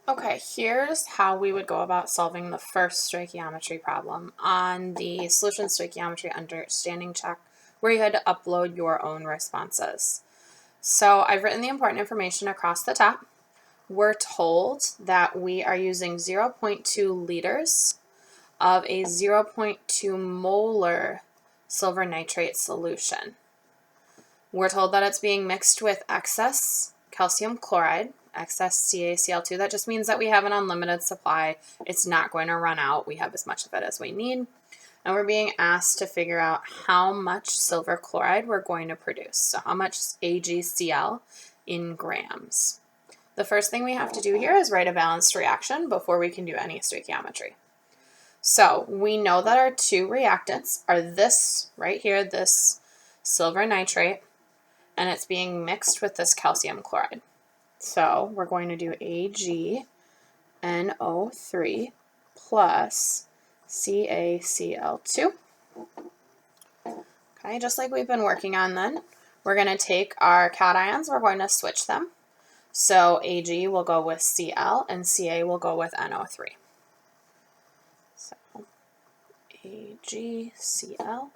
Okay, here's how we would go about solving the first stoichiometry problem on the solution stoichiometry understanding check, where you had to upload your own responses. So I've written the important information across the top. We're told that we are using 0.2 liters of a 0.2 molar silver nitrate solution. We're told that it's being mixed with excess calcium chloride, excess CaCl2. That just means that we have an unlimited supply. It's not going to run out. We have as much of it as we need. And we're being asked to figure out how much silver chloride we're going to produce. So how much AgCl in grams. The first thing we have to do here is write a balanced reaction before we can do any stoichiometry. So we know that our two reactants are this right here, this silver nitrate, and it's being mixed with this calcium chloride. So we're going to do AgNO3 plus CaCl2. Okay, just like we've been working on then, we're going to take our cations, we're going to switch them. So Ag will go with Cl and Ca will go with NO3. So AgCl,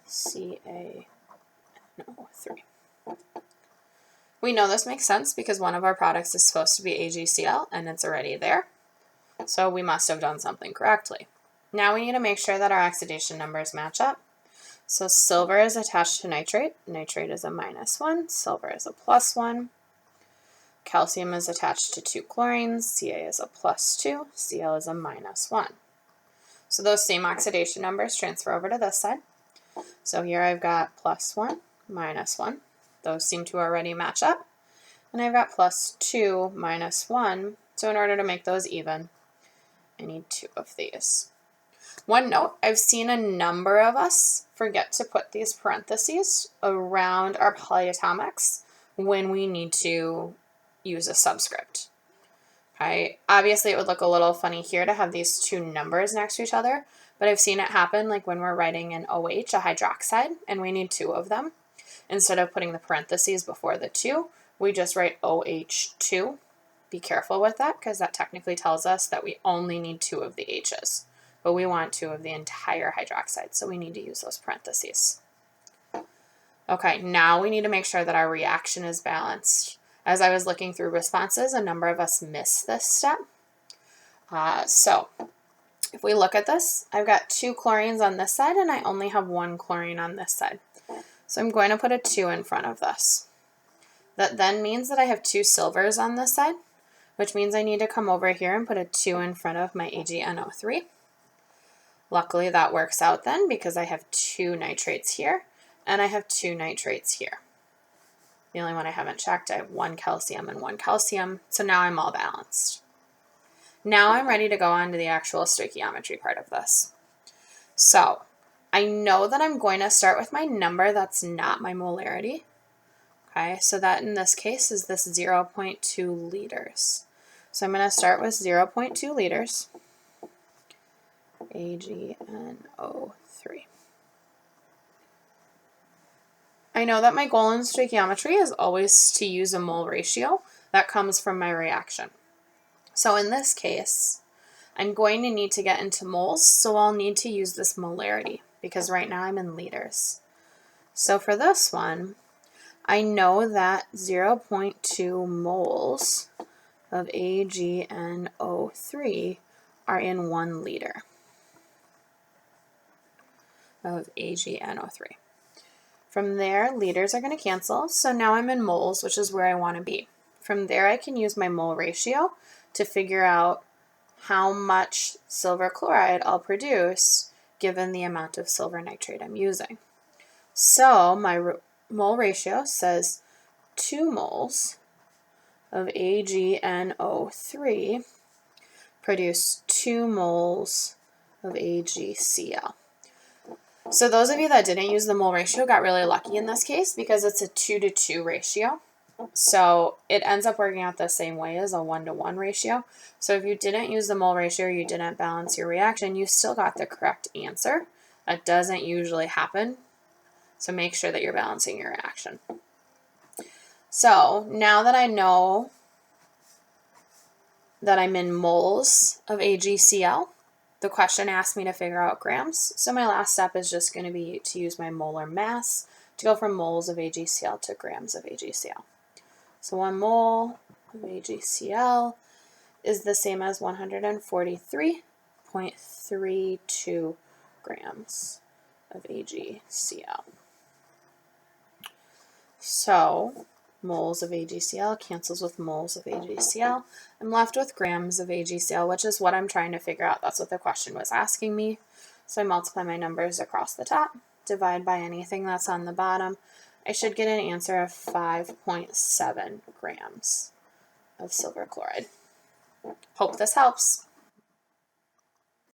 CaNO3. We know this makes sense because one of our products is supposed to be AgCl and it's already there. So we must have done something correctly. Now we need to make sure that our oxidation numbers match up. So silver is attached to nitrate. Nitrate is a -1. Silver is a +1. Calcium is attached to 2 chlorines. Ca is a +2. Cl is a -1. So those same oxidation numbers transfer over to this side. So here I've got +1, -1. Those seem to already match up. And I've got +2, -1. So in order to make those even, I need 2 of these. One note, I've seen a number of us forget to put these parentheses around our polyatomics when we need to use a subscript. Okay, obviously it would look a little funny here to have these two numbers next to each other, but I've seen it happen like when we're writing an OH, a hydroxide, and we need 2 of them. Instead of putting the parentheses before the 2, we just write OH2. Be careful with that because that technically tells us that we only need 2 of the H's, but we want 2 of the entire hydroxide, so we need to use those parentheses. Okay, now we need to make sure that our reaction is balanced. As I was looking through responses, a number of us missed this step. So if we look at this, I've got 2 chlorines on this side and I only have 1 chlorine on this side. So I'm going to put a 2 in front of this. That then means that I have 2 silvers on this side, which means I need to come over here and put a 2 in front of my AgNO3. Luckily that works out then because I have 2 nitrates here and I have 2 nitrates here. The only one I haven't checked, I have 1 calcium and 1 calcium, so now I'm all balanced. Now I'm ready to go on to the actual stoichiometry part of this. So I know that I'm going to start with my number that's not my molarity. Okay, so that in this case is this 0.2 liters. So I'm going to start with 0.2 liters, AgNO3. I know that my goal in stoichiometry is always to use a mole ratio that comes from my reaction. So in this case, I'm going to need to get into moles, so I'll need to use this molarity because right now I'm in liters. So for this one, I know that 0.2 moles of AgNO3 are in 1 liter of AgNO3. From there, liters are going to cancel, so now I'm in moles, which is where I want to be. From there, I can use my mole ratio to figure out how much silver chloride I'll produce given the amount of silver nitrate I'm using. So my mole ratio says 2 moles of AgNO3 produce 2 moles of AgCl. So those of you that didn't use the mole ratio got really lucky in this case because it's a 2-to-2 ratio. So it ends up working out the same way as a 1-to-1 ratio. So if you didn't use the mole ratio or you didn't balance your reaction, you still got the correct answer. That doesn't usually happen. So make sure that you're balancing your reaction. So now that I know that I'm in moles of AgCl. The question asked me to figure out grams, so my last step is just going to be to use my molar mass to go from moles of AgCl to grams of AgCl. So 1 mole of AgCl is the same as 143.32 grams of AgCl. So moles of AgCl cancels with moles of AgCl. I'm left with grams of AgCl, which is what I'm trying to figure out. That's what the question was asking me. So I multiply my numbers across the top, divide by anything that's on the bottom. I should get an answer of 5.7 grams of silver chloride. Hope this helps.